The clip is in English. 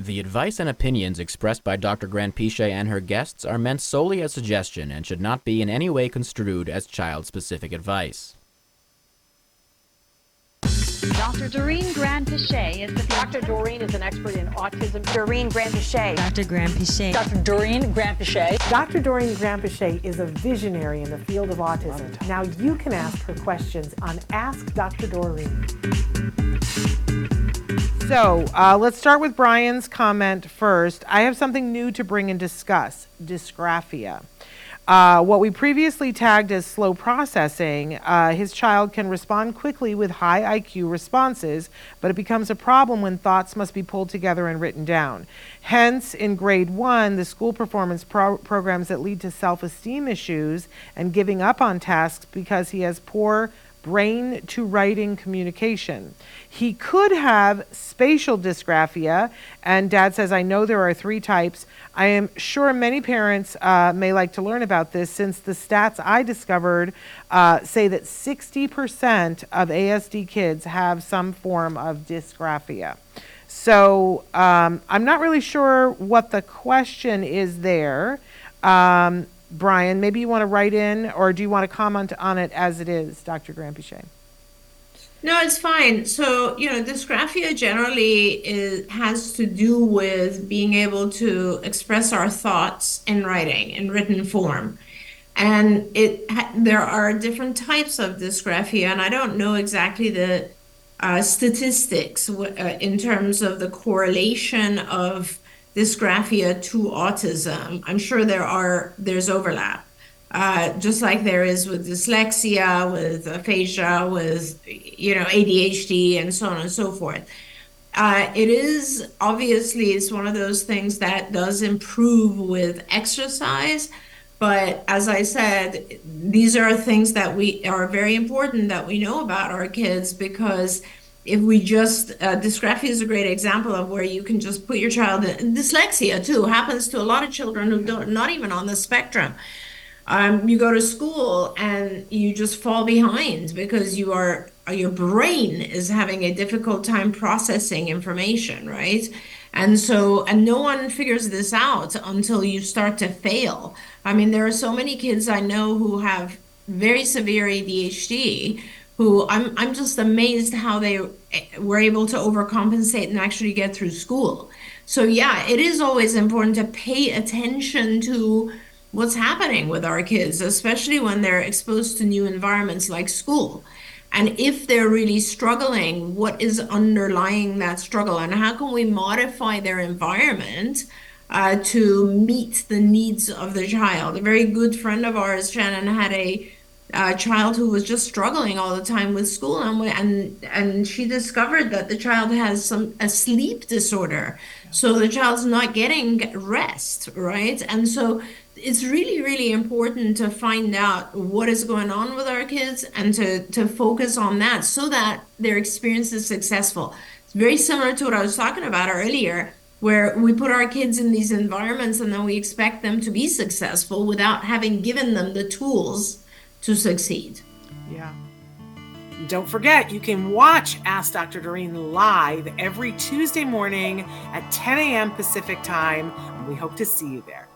The advice and opinions expressed by Dr. Granpeesheh and her guests are meant solely as suggestion and should not be in any way construed as child-specific advice. Dr. Doreen Granpeesheh is the Dr. Doreen is an expert in autism. Doreen Granpeesheh. Dr. Granpeesheh. Dr. Doreen Granpeesheh. Dr. Doreen Granpeesheh is a visionary in the field of autism. Now you can ask her questions on Ask Dr. Doreen. So let's start with Brian's comment first. I have something new to bring and discuss, dysgraphia. What we previously tagged as slow processing, his child can respond quickly with high IQ responses, but it becomes a problem when thoughts must be pulled together and written down. Hence, in grade 1, the school performance programs that lead to self-esteem issues and giving up on tasks because he has poor brain to writing communication. He could have spatial dysgraphia, and Dad says, I know there are 3 types. I am sure many parents may like to learn about this, since the stats I discovered say that 60% of ASD kids have some form of dysgraphia. So I'm not really sure what the question is there. Brian, maybe you want to write in, or do you want to comment on it as it is, Dr. Granpeesheh? No, it's fine. So, dysgraphia generally has to do with being able to express our thoughts in writing, in written form. And there are different types of dysgraphia, and I don't know exactly the statistics in terms of the correlation of dysgraphia to autism. I'm sure there's overlap. Just like there is with dyslexia, with aphasia, with ADHD, and so on and so forth. It is obviously, it's one of those things that does improve with exercise, but as I said, these are things that are very important that we know about our kids, because if we just, dysgraphia is a great example of where you can just put your child in. Dyslexia too happens to a lot of children who not even on the spectrum. You go to school and you just fall behind because your brain is having a difficult time processing information, right? And no one figures this out until you start to fail. I mean, there are so many kids I know who have very severe ADHD who I'm just amazed how they were able to overcompensate and actually get through school. So yeah, it is always important to pay attention to what's happening with our kids, especially when they're exposed to new environments like school. And if they're really struggling, what is underlying that struggle, and how can we modify their environment to meet the needs of the child? A very good friend of ours, Shannon, had a child who was just struggling all the time with school, and she discovered that the child has a sleep disorder. So the child's not getting rest, right? And so it's really, really important to find out what is going on with our kids and to focus on that so that their experience is successful. It's very similar to what I was talking about earlier, where we put our kids in these environments and then we expect them to be successful without having given them the tools to succeed. Yeah. Don't forget, you can watch Ask Dr. Doreen live every Tuesday morning at 10 a.m. Pacific time. We hope to see you there.